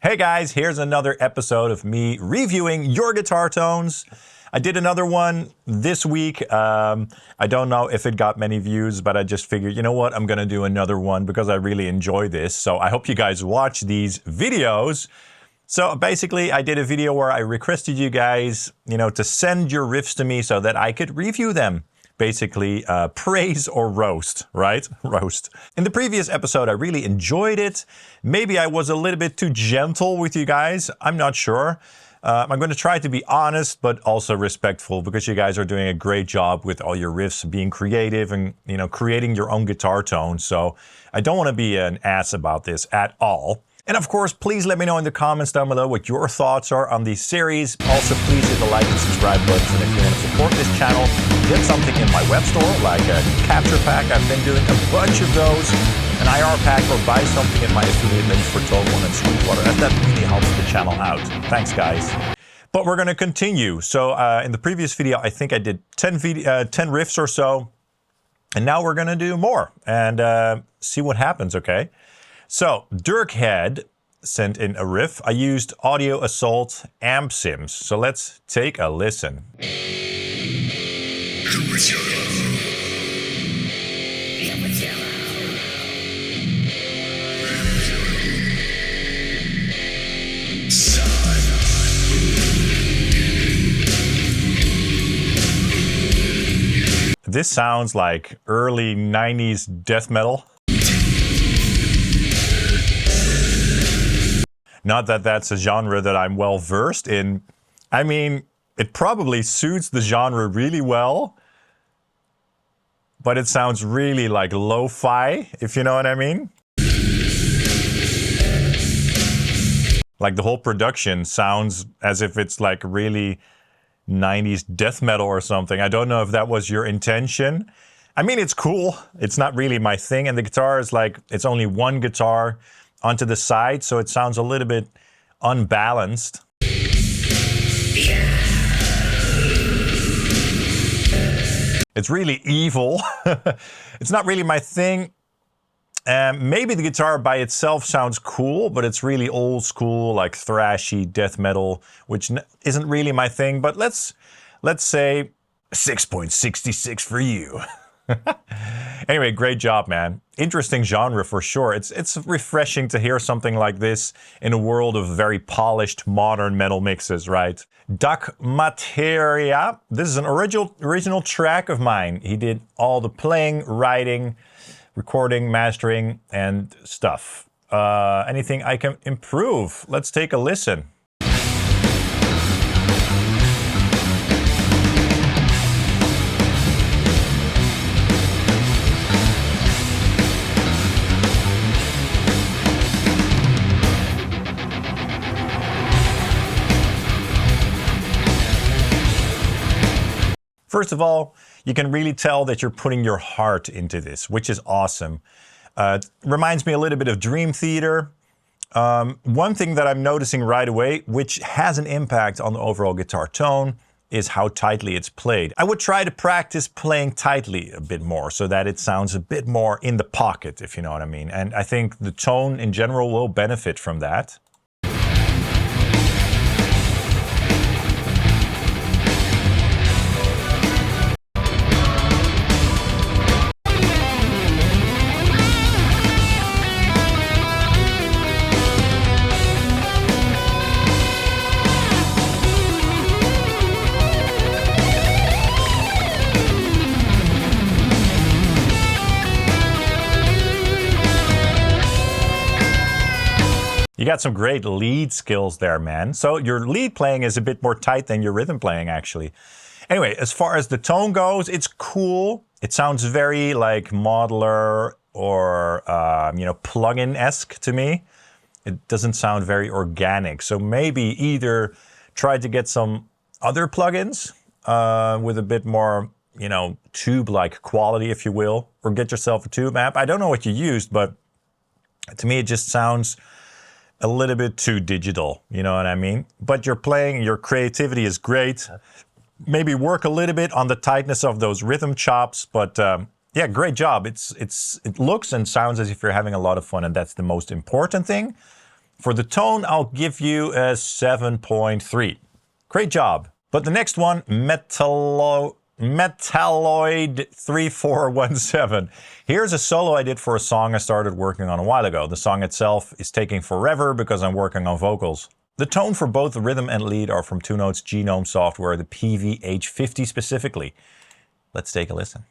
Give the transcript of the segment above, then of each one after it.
Hey guys, here's another episode of me reviewing your guitar tones. I did another one this week. I don't know if it got many views, but I just figured, you know what, I'm gonna do another one because I really enjoy this. So I hope you guys watch these videos. So basically, I did a video where I requested you guys, to send your riffs to me so that I could review them. Basically, praise or roast, right? Roast. In the previous episode, I really enjoyed it. Maybe I was a little bit too gentle with you guys. I'm not sure. I'm going to try to be honest, but also respectful because you guys are doing a great job with all your riffs, being creative and, creating your own guitar tone. So I don't want to be an ass about this at all. And of course, please let me know in the comments down below what your thoughts are on these series. Also, please hit the like and subscribe buttons. And if you want to support this channel, get something in my web store, like a capture pack. I've been doing a bunch of those. An IR pack, or buy something in my affiliate links for Total and Sweetwater. And that really helps the channel out. Thanks, guys. But we're going to continue. So in the previous video, I think I did 10 riffs or so. And now we're going to do more and see what happens, okay? So, Dirkhead sent in a riff. I used Audio Assault amp sims. So let's take a listen. This sounds like early 90s death metal. Not that that's a genre that I'm well versed in. I mean, it probably suits the genre really well, but it sounds really like lo-fi, if you know what I mean. Like the whole production sounds as if it's like really 90s death metal or something. I don't know if that was your intention. I mean, it's cool. It's not really my thing. And the guitar is like, it's only one guitar onto the side, so it sounds a little bit unbalanced. It's really evil. It's not really my thing. Maybe the guitar by itself sounds cool, but it's really old school, like thrashy death metal, which isn't really my thing. But let's say 6.66 for you. Anyway, great job, man. Interesting genre for sure. It's refreshing to hear something like this in a world of very polished modern metal mixes, right? Duck Materia. This is an original track of mine. He did all the playing, writing, recording, mastering, and stuff. Anything I can improve? Let's take a listen. First of all, you can really tell that you're putting your heart into this, which is awesome. Reminds me a little bit of Dream Theater. One thing that I'm noticing right away, which has an impact on the overall guitar tone, is how tightly it's played. I would try to practice playing tightly a bit more so that it sounds a bit more in the pocket, if you know what I mean. And I think the tone in general will benefit from that. You got some great lead skills there, man. So your lead playing is a bit more tight than your rhythm playing, actually. Anyway, as far as the tone goes, it's cool. It sounds very like modular or, plugin-esque to me. It doesn't sound very organic. So maybe either try to get some other plugins with a bit more, tube-like quality, if you will, or get yourself a tube amp. I don't know what you used, but to me, it just sounds a little bit too digital, you know what I mean? But you're playing, your creativity is great. Maybe work a little bit on the tightness of those rhythm chops, but yeah, great job. It looks and sounds as if you're having a lot of fun, and that's the most important thing. For the tone, I'll give you a 7.3. Great job. But the next one, Metalloid 3417. Here's a solo I did for a song I started working on a while ago. The song itself is taking forever because I'm working on vocals. The tone for both the rhythm and lead are from 2Note's Genome software, the PVH50 specifically. Let's take a listen.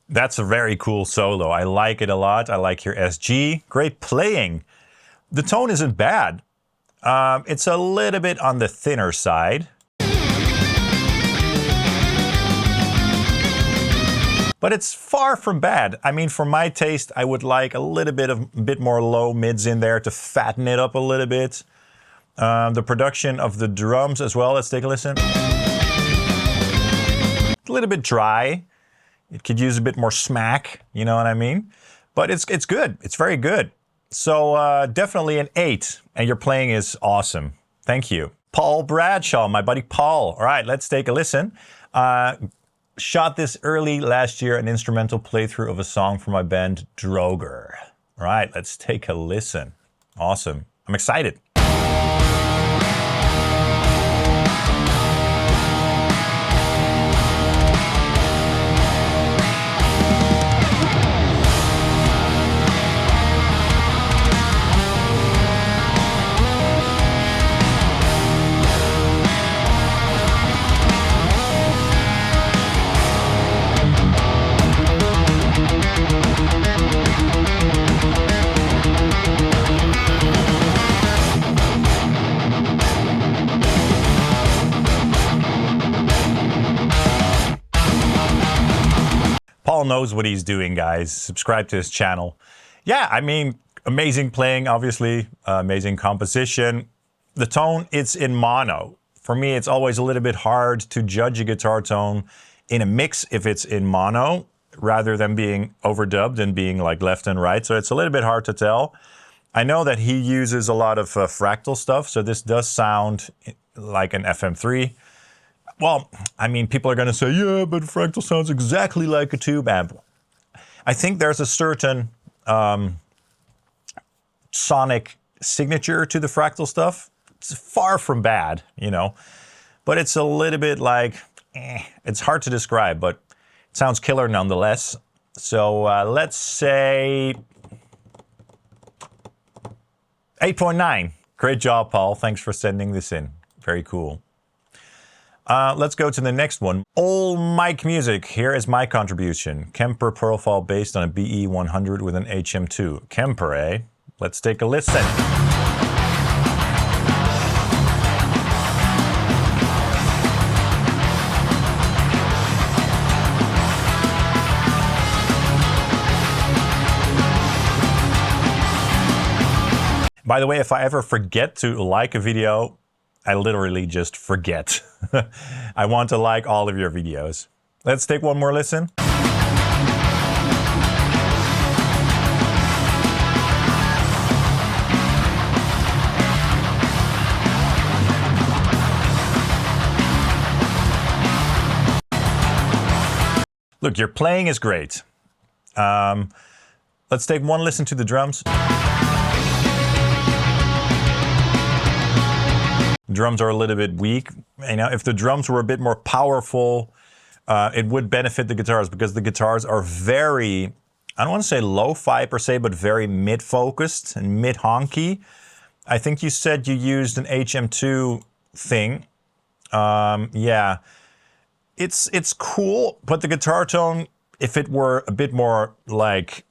That's a very cool solo. I like it a lot. I like your SG. Great playing. The tone isn't bad. It's a little bit on the thinner side. But it's far from bad. I mean, for my taste, I would like a little bit more low mids in there to fatten it up a little bit. The production of the drums as well. Let's take a listen. A little bit dry. It could use a bit more smack, you know what I mean? But it's good. It's very good. So definitely an 8. And your playing is awesome. Thank you. Paul Bradshaw, my buddy Paul. All right, let's take a listen. Shot this early last year, an instrumental playthrough of a song from my band Droger. All right, let's take a listen. Awesome. I'm excited. Paul knows what he's doing, guys. Subscribe to his channel. Yeah, I mean, amazing playing, obviously. Amazing composition. The tone, it's in mono. For me, it's always a little bit hard to judge a guitar tone in a mix if it's in mono, rather than being overdubbed and being like left and right. So it's a little bit hard to tell. I know that he uses a lot of fractal stuff, so this does sound like an FM3. Well, I mean, people are going to say, yeah, but fractal sounds exactly like a tube amp. I think there's a certain sonic signature to the fractal stuff. It's far from bad, you know, but it's a little bit like, it's hard to describe, but it sounds killer nonetheless. So let's say 8.9. Great job, Paul. Thanks for sending this in. Very cool. Let's go to the next one. All mic music. Here is my contribution. Kemper profile based on a BE100 with an HM2. Kemper, eh? Let's take a listen. By the way, if I ever forget to like a video, I literally just forget. I want to like all of your videos. Let's take one more listen. Look, your playing is great. Let's take one listen to the drums. Drums are a little bit weak. You know, if the drums were a bit more powerful, it would benefit the guitars, because the guitars are very, I don't want to say lo-fi per se, but very mid-focused and mid-honky. I think you said you used an HM2 thing. Yeah, it's cool, but the guitar tone, if it were a bit more like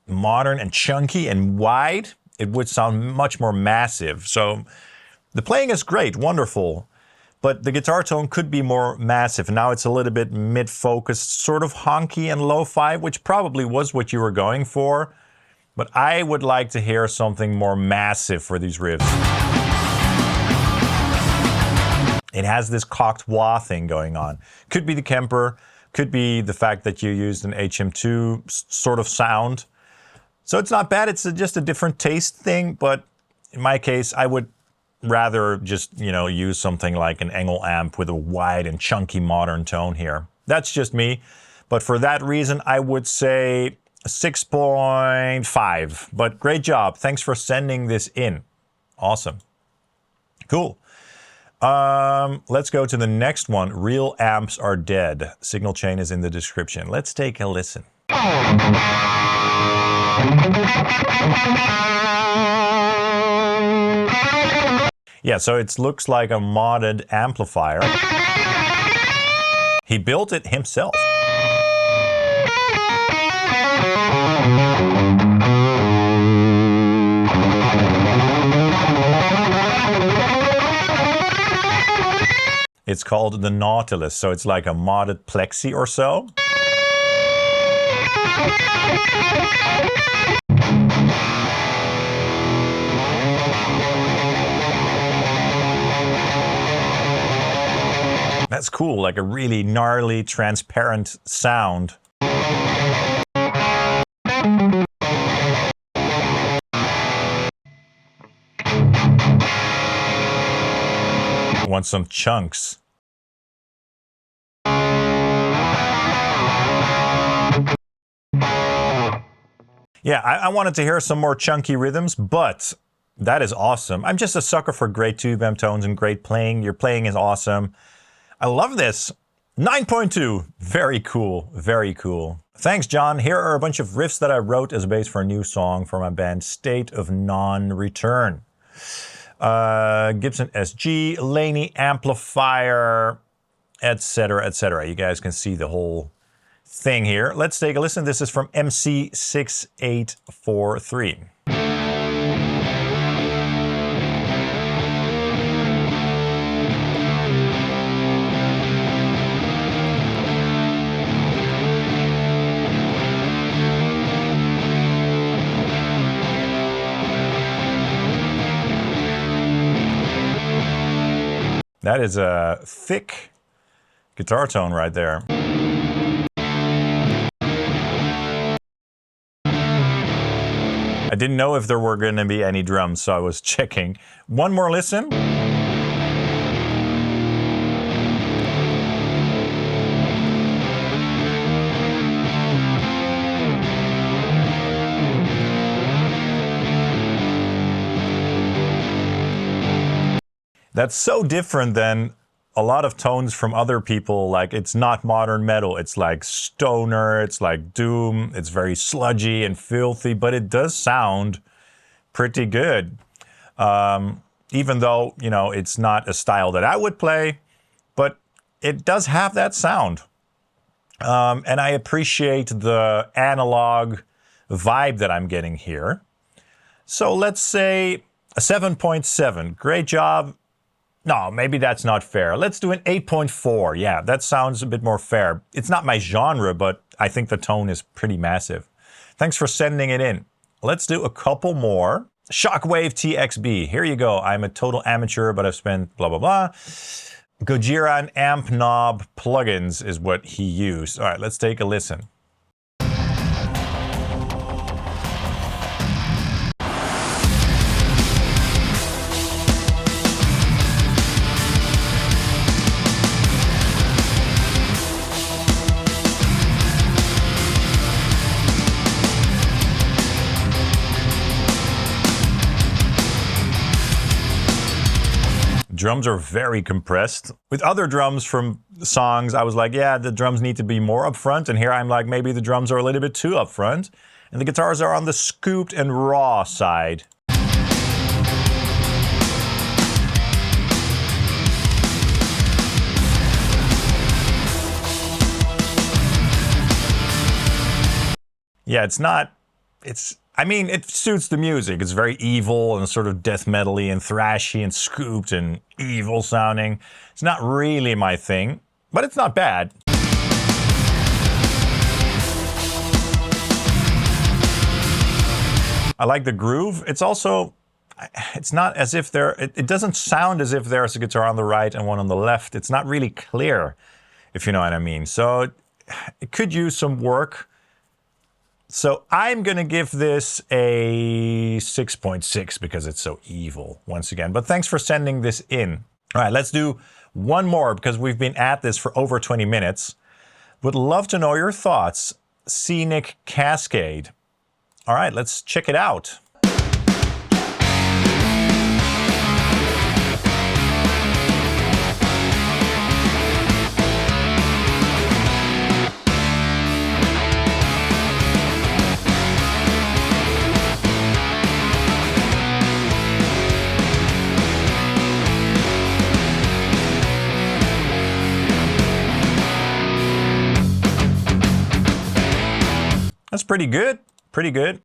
modern and chunky and wide, it would sound much more massive. So the playing is great, wonderful, but the guitar tone could be more massive. Now it's a little bit mid-focused, sort of honky and lo-fi, which probably was what you were going for. But I would like to hear something more massive for these riffs. It has this cocked wah thing going on. Could be the Kemper, could be the fact that you used an HM2 sort of sound. So it's not bad, it's just a different taste thing, but in my case, I would rather just, use something like an Engel amp with a wide and chunky modern tone here. That's just me, but for that reason, I would say 6.5, but great job. Thanks for sending this in. Awesome. Cool. Let's go to the next one. Real amps are dead. Signal chain is in the description. Let's take a listen. Yeah, so it looks like a modded amplifier. He built it himself. It's called the Nautilus, so it's like a modded plexi or so. That's cool, like a really gnarly, transparent sound. Want some chunks. Yeah, I wanted to hear some more chunky rhythms, but that is awesome. I'm just a sucker for great tube amp tones and great playing. Your playing is awesome. I love this. 9.2. Very cool. Very cool. Thanks, John. Here are a bunch of riffs that I wrote as a bass for a new song for my band State of Non-Return. Gibson SG, Laney amplifier, etc., etc. You guys can see the whole thing here. Let's take a listen. This is from MC6843. That is a thick guitar tone right there. I didn't know if there were going to be any drums, so I was checking. One more listen. That's so different than a lot of tones from other people. Like, it's not modern metal. It's like stoner, it's like doom, it's very sludgy and filthy, but it does sound pretty good. Even though, it's not a style that I would play, but it does have that sound. And I appreciate the analog vibe that I'm getting here. So let's say a 7.7. Great job. No, maybe that's not fair. Let's do an 8.4. Yeah, that sounds a bit more fair. It's not my genre, but I think the tone is pretty massive. Thanks for sending it in. Let's do a couple more. Shockwave TXB. Here you go. I'm a total amateur, but I've spent blah, blah, blah. Gojira and amp knob plugins is what he used. All right, let's take a listen. Drums are very compressed. With other drums from songs, I was like, yeah, the drums need to be more upfront. And here I'm like, maybe the drums are a little bit too upfront. And the guitars are on the scooped and raw side. Yeah, it suits the music. It's very evil and sort of death metal-y and thrashy and scooped and evil sounding. It's not really my thing, but it's not bad. I like the groove. It's also, it's not as if it doesn't sound as if there's a guitar on the right and one on the left. It's not really clear, if you know what I mean. So it could use some work. So I'm going to give this a 6.6 because it's so evil once again. But thanks for sending this in. All right, let's do one more because we've been at this for over 20 minutes. Would love to know your thoughts. Scenic Cascade. All right, let's check it out. That's pretty good, pretty good.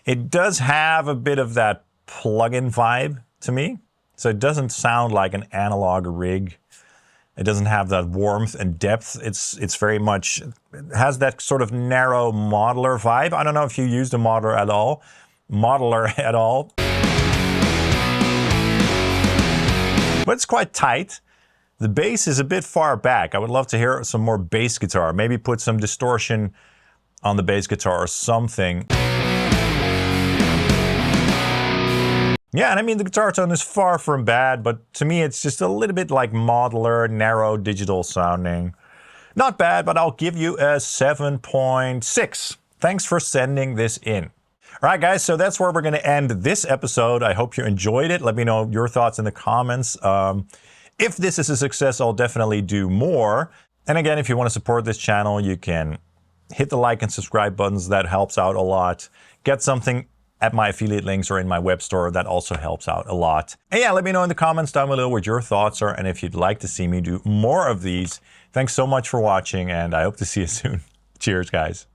It does have a bit of that plug-in vibe to me. So it doesn't sound like an analog rig. It doesn't have that warmth and depth. It's very much, it has that sort of narrow modeler vibe. I don't know if you use the modeler at all. But it's quite tight. The bass is a bit far back. I would love to hear some more bass guitar. Maybe put some distortion on the bass guitar or something. Yeah, and I mean, the guitar tone is far from bad, but to me, it's just a little bit like modeler, narrow, digital sounding. Not bad, but I'll give you a 7.6. Thanks for sending this in. All right, guys, so that's where we're going to end this episode. I hope you enjoyed it. Let me know your thoughts in the comments. If this is a success, I'll definitely do more. And again, if you want to support this channel, you can hit the like and subscribe buttons. That helps out a lot. Get something at my affiliate links or in my web store. That also helps out a lot. And yeah, let me know in the comments down below what your thoughts are and if you'd like to see me do more of these. Thanks so much for watching, and I hope to see you soon. Cheers, guys.